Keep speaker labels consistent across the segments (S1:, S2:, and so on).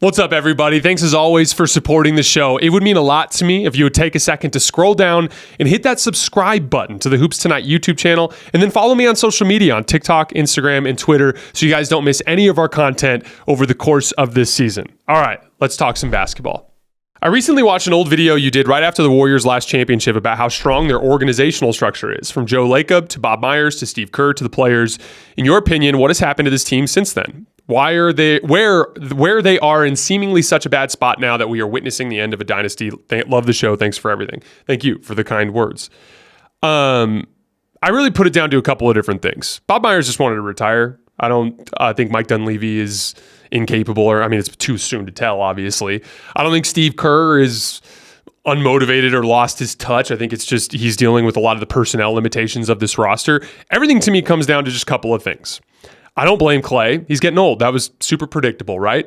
S1: What's up, everybody? Thanks as always for supporting the show. It would mean a lot to me if you would take a second to scroll down and hit that subscribe button to the Hoops Tonight YouTube channel, and then follow me on social media on TikTok, Instagram, and Twitter so you guys don't miss any of our content over the course of this season. All right, let's talk some basketball. I recently watched an old video you did right after the Warriors' last championship about how strong their organizational structure is, from Joe Lacob to Bob Myers to Steve Kerr to the players. In your opinion, what has happened to this team since then? Why are they where they are in seemingly such a bad spot now that we are witnessing the end of a dynasty? Love the show. Thanks for everything. Thank you for the kind words. I really put it down to a couple of different things. Bob Myers just wanted to retire. I don't think Mike Dunleavy is incapable, or it's too soon to tell, obviously. I don't think Steve Kerr is unmotivated or lost his touch. I think it's just he's dealing with a lot of the personnel limitations of this roster. Everything to me comes down to just a couple of things. I don't blame Clay. He's getting old. That was super predictable, right?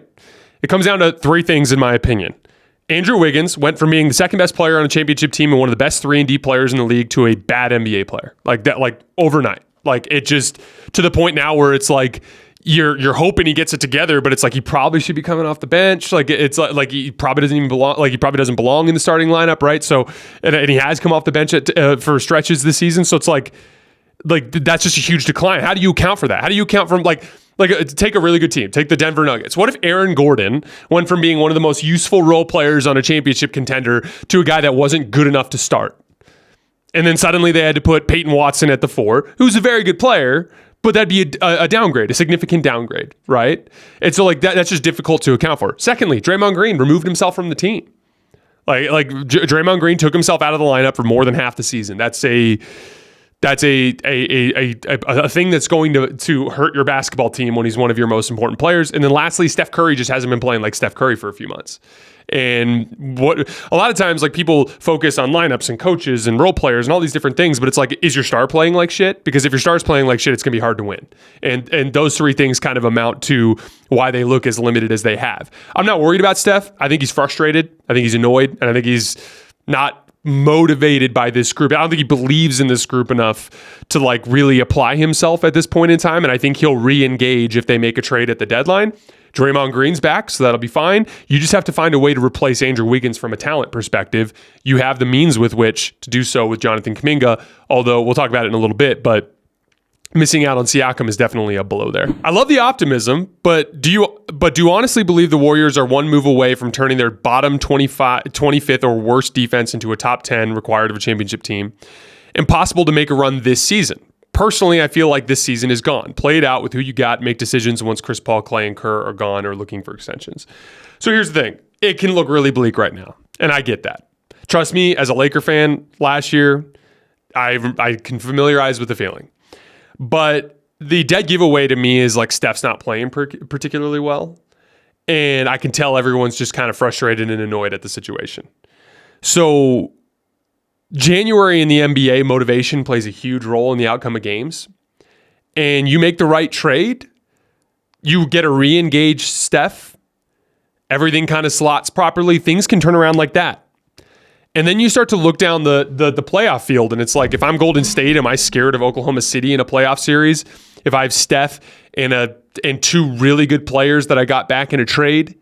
S1: It comes down to three things, in my opinion. Andrew Wiggins went from being the second best player on a championship team and one of the best 3-and-D players in the league to a bad NBA player. Like that, like overnight. Like it just to the point now where it's like you're hoping he gets it together, but it's like he probably should be coming off the bench. Like it's like he probably doesn't even belong. Like he probably doesn't belong in the starting lineup, right? So and he has come off the bench for stretches this season. So it's like that's just a huge decline. How do you account for that? How do you account for take a really good team, take the Denver Nuggets. What if Aaron Gordon went from being one of the most useful role players on a championship contender to a guy that wasn't good enough to start? And then suddenly they had to put Peyton Watson at the 4, who's a very good player, but that'd be a downgrade, a significant downgrade, right? And so that's just difficult to account for. Secondly, Draymond Green removed himself from the team. Draymond Green took himself out of the lineup for more than half the season. That's a thing that's going to hurt your basketball team when he's one of your most important players. And then lastly, Steph Curry just hasn't been playing like Steph Curry for a few months. And what a lot of times, like, people focus on lineups and coaches and role players and all these different things, but it's like, is your star playing like shit? Because if your star's playing like shit, it's gonna be hard to win. And those three things kind of amount to why they look as limited as they have. I'm not worried about Steph. I think he's frustrated. I think he's annoyed, and I think he's not motivated by this group. I don't think he believes in this group enough to like really apply himself at this point in time. And I think he'll re-engage if they make a trade at the deadline. Draymond Green's back, so that'll be fine. You just have to find a way to replace Andrew Wiggins from a talent perspective. You have the means with which to do so with Jonathan Kuminga, although we'll talk about it in a little bit, but missing out on Siakam is definitely a blow there. I love the optimism, but do you honestly believe the Warriors are one move away from turning their bottom 25th or worst defense into a top 10 required of a championship team? Impossible to make a run this season. Personally, I feel like this season is gone. Play it out with who you got, make decisions once Chris Paul, Clay, and Kerr are gone or looking for extensions. So here's the thing. It can look really bleak right now, and I get that. Trust me, as a Laker fan last year, I can familiarize with the feeling. But the dead giveaway to me is like Steph's not playing particularly well. And I can tell everyone's just kind of frustrated and annoyed at the situation. So January in the NBA, motivation plays a huge role in the outcome of games. And you make the right trade, you get a re-engaged Steph, everything kind of slots properly, things can turn around like that. And then you start to look down the playoff field, and it's like, if I'm Golden State, am I scared of Oklahoma City in a playoff series? If I have Steph and two really good players that I got back in a trade,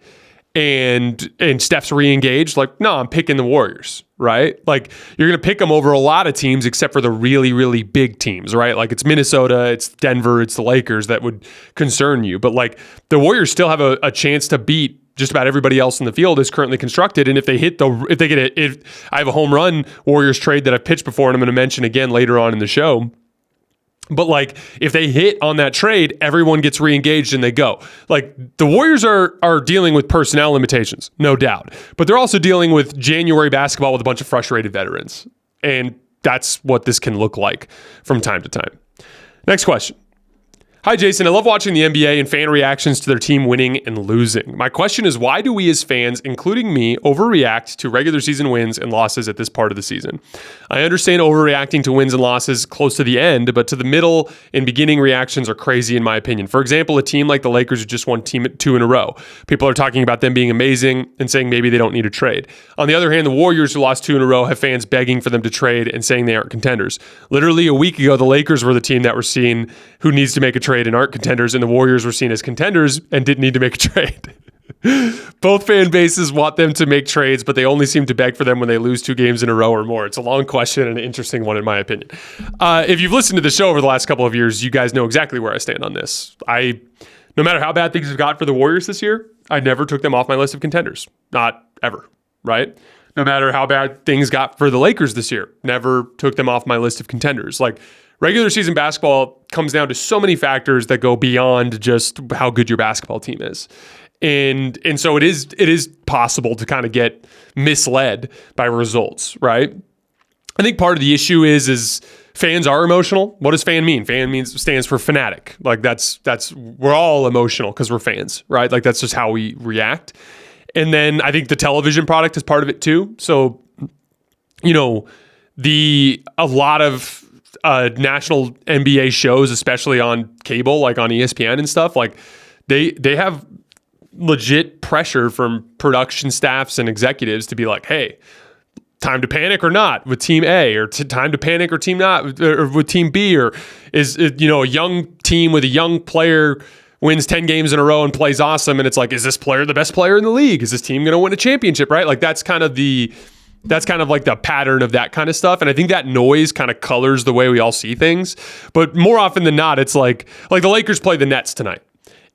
S1: and Steph's re-engaged, like, no, I'm picking the Warriors, right? Like, you're going to pick them over a lot of teams except for the really, really big teams, right? Like, it's Minnesota, it's Denver, it's the Lakers that would concern you. But, like, the Warriors still have a chance to beat just about everybody else in the field is currently constructed. And if I have a home run Warriors trade that I've pitched before, and I'm going to mention again later on in the show. But like, if they hit on that trade, everyone gets re-engaged and they go. Like, the Warriors are dealing with personnel limitations, no doubt. But they're also dealing with January basketball with a bunch of frustrated veterans. And that's what this can look like from time to time. Next question. Hi, Jason. I love watching the NBA and fan reactions to their team winning and losing. My question is, why do we as fans, including me, overreact to regular season wins and losses at this part of the season? I understand overreacting to wins and losses close to the end, but to the middle and beginning reactions are crazy in my opinion. For example, a team like the Lakers who just won 2 in a row. People are talking about them being amazing and saying maybe they don't need a trade. On the other hand, the Warriors who lost 2 in a row have fans begging for them to trade and saying they aren't contenders. Literally a week ago, the Lakers were the team that were seen who needs to make a trade and aren't contenders, and the Warriors were seen as contenders and didn't need to make a trade. Both fan bases want them to make trades, but they only seem to beg for them when they lose 2 games in a row or more. It's a long question and an interesting one in my opinion. If you've listened to the show over the last couple of years, you guys know exactly where I stand on this. No matter how bad things have got for the Warriors this year, I never took them off my list of contenders. Not ever, right? No matter how bad things got for the Lakers this year, never took them off my list of contenders. Like, regular season basketball comes down to so many factors that go beyond just how good your basketball team is. And so it is possible to kind of get misled by results, right? I think part of the issue is fans are emotional. What does fan mean? Stands for fanatic. Like that's we're all emotional because we're fans, right? Like that's just how we react. And then I think the television product is part of it too. So, you know, a lot of national NBA shows, especially on cable, like on ESPN and stuff, like they have legit pressure from production staffs and executives to be like, hey, time to panic or not with team A, or time to panic or team not or with team B, or is it, you know, a young team with a young player wins 10 games in a row and plays awesome, and it's like, is this player the best player in the league? Is this team going to win a championship, right? Like that's kind of like the pattern of that kind of stuff. And I think that noise kind of colors the way we all see things. But more often than not, it's like the Lakers play the Nets tonight.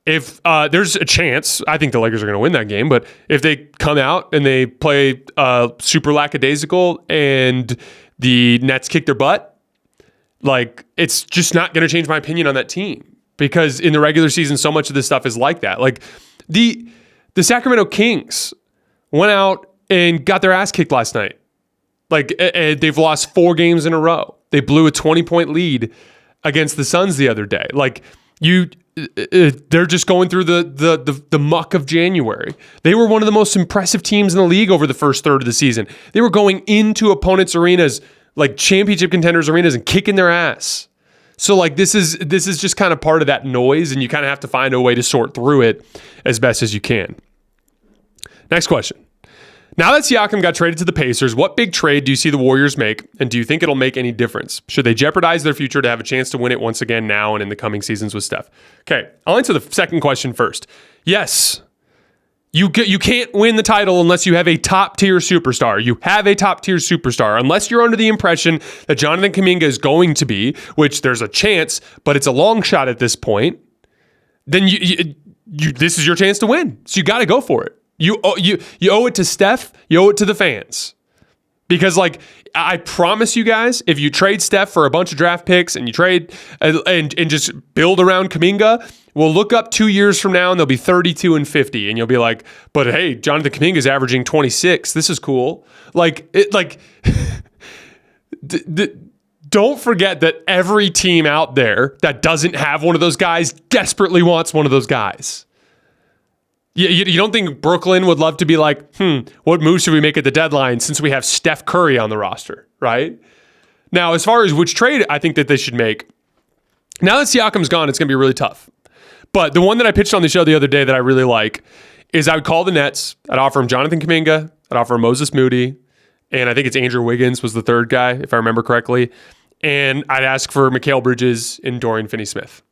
S1: If there's a chance, I think the Lakers are going to win that game, but if they come out and they play super lackadaisical and the Nets kick their butt, like it's just not going to change my opinion on that team, because in the regular season, so much of this stuff is like that. Like the Sacramento Kings went out and got their ass kicked last night. Like they've lost 4 games in a row. They blew a 20-point lead against the Suns the other day. Like they're just going through the muck of January. They were one of the most impressive teams in the league over the first third of the season. They were going into opponents' arenas, like championship contenders' arenas, and kicking their ass. So like this is just kind of part of that noise, and you kind of have to find a way to sort through it as best as you can. Next question. Now that Siakam got traded to the Pacers, what big trade do you see the Warriors make, and do you think it'll make any difference? Should they jeopardize their future to have a chance to win it once again now and in the coming seasons with Steph? Okay, I'll answer the second question first. Yes, you can't win the title unless you have a top-tier superstar. You have a top-tier superstar. Unless you're under the impression that Jonathan Kuminga is going to be, which there's a chance, but it's a long shot at this point, then this is your chance to win. So you got to go for it. You owe it to Steph. You owe it to the fans. Because, like, I promise you guys, if you trade Steph for a bunch of draft picks and you trade and just build around Kuminga, we'll look up 2 years from now and they'll be 32 and 50. And you'll be like, but hey, Jonathan Kuminga is averaging 26. This is cool. Don't forget that every team out there that doesn't have one of those guys desperately wants one of those guys. You don't think Brooklyn would love to be like, what moves should we make at the deadline since we have Steph Curry on the roster, right? Now, as far as which trade I think that they should make, now that Siakam's gone, it's going to be really tough. But the one that I pitched on the show the other day that I really like is I would call the Nets. I'd offer him Jonathan Kuminga. I'd offer him Moses Moody. And I think it's Andrew Wiggins was the third guy, if I remember correctly. And I'd ask for Mikal Bridges and Dorian Finney-Smith.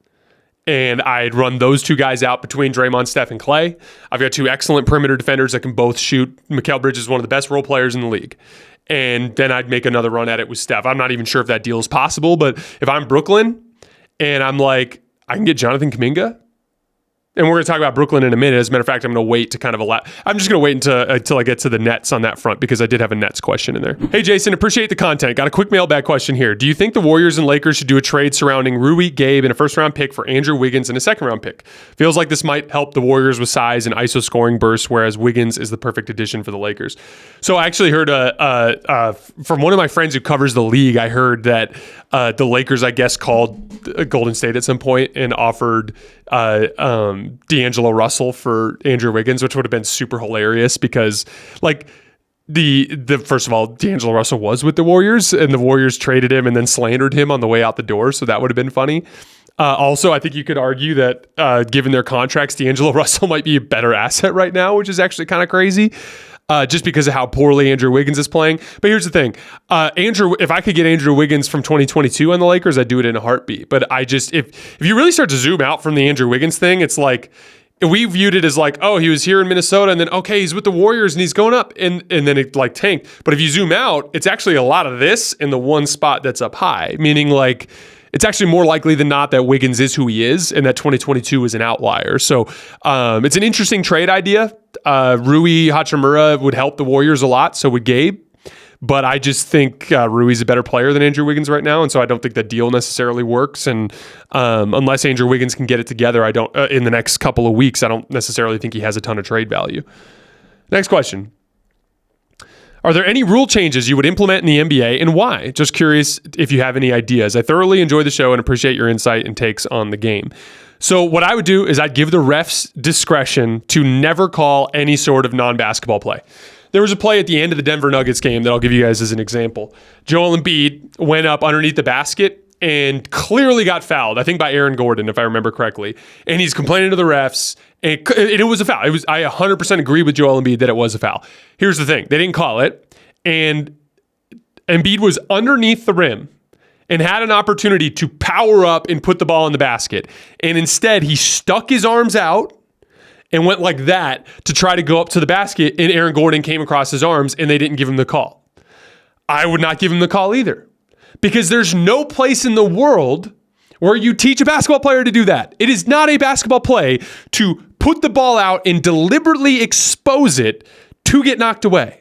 S1: And I'd run those 2 guys out between Draymond, Steph, and Clay. I've got 2 excellent perimeter defenders that can both shoot. Mikal Bridges is one of the best role players in the league. And then I'd make another run at it with Steph. I'm not even sure if that deal is possible, but if I'm Brooklyn and I'm like, I can get Jonathan Kuminga, and we're going to talk about Brooklyn in a minute. As a matter of fact, I'm going to wait to kind of I'm just going to wait until I get to the Nets on that front, because I did have a Nets question in there. Hey, Jason, appreciate the content. Got a quick mailbag question here. Do you think the Warriors and Lakers should do a trade surrounding Rui, Gabe, and a first-round pick for Andrew Wiggins and a second-round pick? Feels like this might help the Warriors with size and ISO scoring bursts, whereas Wiggins is the perfect addition for the Lakers. So I actually heard from one of my friends who covers the league, I heard that the Lakers, I guess, called Golden State at some point and offered D'Angelo Russell for Andrew Wiggins, which would have been super hilarious, because like the first of all, D'Angelo Russell was with the Warriors and the Warriors traded him and then slandered him on the way out the door. So that would have been funny. Also, I think you could argue that given their contracts, D'Angelo Russell might be a better asset right now, which is actually kind of crazy. Just because of how poorly Andrew Wiggins is playing. But here's the thing. If I could get Andrew Wiggins from 2022 on the Lakers, I'd do it in a heartbeat. But if you really start to zoom out from the Andrew Wiggins thing, it's like, we viewed it as like, oh, he was here in Minnesota and then, okay, he's with the Warriors and he's going up and then it like tanked. But if you zoom out, it's actually a lot of this in the one spot that's up high, meaning like it's actually more likely than not that Wiggins is who he is and that 2022 is an outlier. So it's an interesting trade idea. Rui Hachimura would help the Warriors a lot. So would Gabe. But I just think Rui's a better player than Andrew Wiggins right now, and so I don't think that deal necessarily works. And unless Andrew Wiggins can get it together, I don't in the next couple of weeks, I don't necessarily think he has a ton of trade value. Next question. Are there any rule changes you would implement in the NBA and why? Just curious if you have any ideas. I thoroughly enjoy the show and appreciate your insight and takes on the game. So what I would do is I'd give the refs discretion to never call any sort of non-basketball play. There was a play at the end of the Denver Nuggets game that I'll give you guys as an example. Joel Embiid went up underneath the basket and clearly got fouled, I think by Aaron Gordon, if I remember correctly. And he's complaining to the refs, and it was a foul. I 100% agree with Joel Embiid that it was a foul. Here's the thing. They didn't call it, and Embiid was underneath the rim and had an opportunity to power up and put the ball in the basket. And instead, he stuck his arms out and went like that to try to go up to the basket, and Aaron Gordon came across his arms, and they didn't give him the call. I would not give him the call either, because there's no place in the world where you teach a basketball player to do that. It is not a basketball play to put the ball out and deliberately expose it to get knocked away.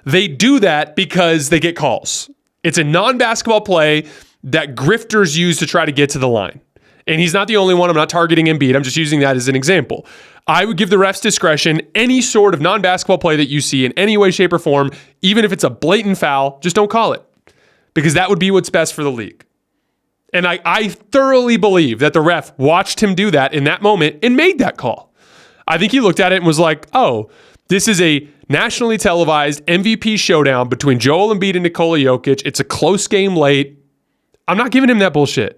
S1: They do that because they get calls. It's a non-basketball play that grifters use to try to get to the line. And he's not the only one. I'm not targeting Embiid. I'm just using that as an example. I would give the refs discretion. Any sort of non-basketball play that you see in any way, shape, or form, even if it's a blatant foul, just don't call it. Because that would be what's best for the league. And I thoroughly believe that the ref watched him do that in that moment and made that call. I think he looked at it and was like, oh, this is a nationally televised MVP showdown between Joel Embiid and Nikola Jokic. It's a close game late. I'm not giving him that bullshit.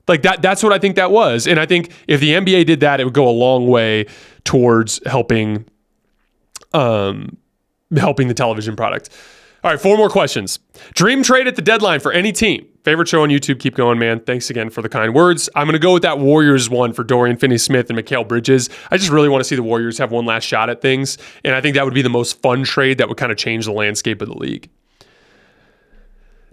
S1: Like that's what I think that was. And I think if the NBA did that, it would go a long way towards helping the television product. All right, 4 more questions. Dream trade at the deadline for any team. Favorite show on YouTube. Keep going, man. Thanks again for the kind words. I'm going to go with that Warriors one for Dorian Finney-Smith and Mikal Bridges. I just really want to see the Warriors have one last shot at things. And I think that would be the most fun trade that would kind of change the landscape of the league.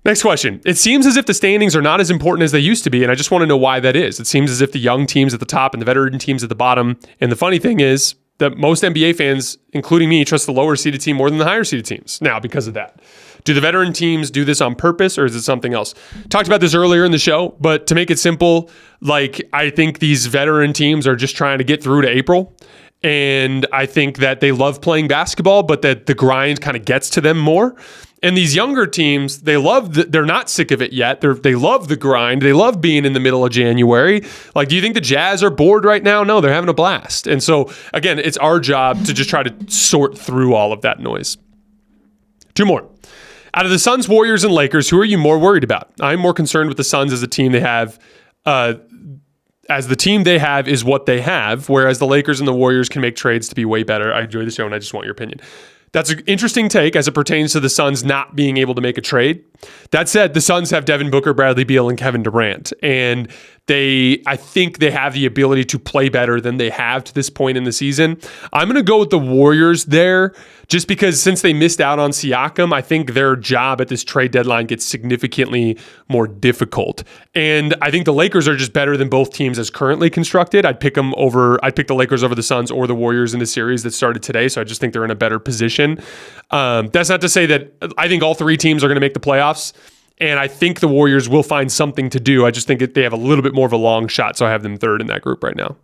S1: Next question. It seems as if the standings are not as important as they used to be, and I just want to know why that is. It seems as if the young teams at the top and the veteran teams at the bottom. And the funny thing is that most NBA fans, including me, trust the lower seeded team more than the higher seeded teams now because of that. Do the veteran teams do this on purpose, or is it something else? Talked about this earlier in the show, but to make it simple, like I think these veteran teams are just trying to get through to April. And I think that they love playing basketball, but that the grind kind of gets to them more. And these younger teams, they're not sick of it yet. They love the grind. They love being in the middle of January. Like, do you think the Jazz are bored right now? No, they're having a blast. And so, again, it's our job to just try to sort through all of that noise. 2 more. Out of the Suns, Warriors, and Lakers, who are you more worried about? I'm more concerned with the Suns as a team they have, as the team they have is what they have, whereas the Lakers and the Warriors can make trades to be way better. I enjoy the show, and I just want your opinion. That's an interesting take as it pertains to the Suns not being able to make a trade. That said, the Suns have Devin Booker, Bradley Beal, and Kevin Durant, and I think they have the ability to play better than they have to this point in the season. I'm going to go with the Warriors there, just because since they missed out on Siakam, I think their job at this trade deadline gets significantly more difficult. And I think the Lakers are just better than both teams as currently constructed. I'd pick the Lakers over the Suns or the Warriors in the series that started today, so I just think they're in a better position. That's not to say that I think all 3 teams are going to make the playoffs. And I think the Warriors will find something to do. I just think they have a little bit more of a long shot, so I have them 3rd in that group right now.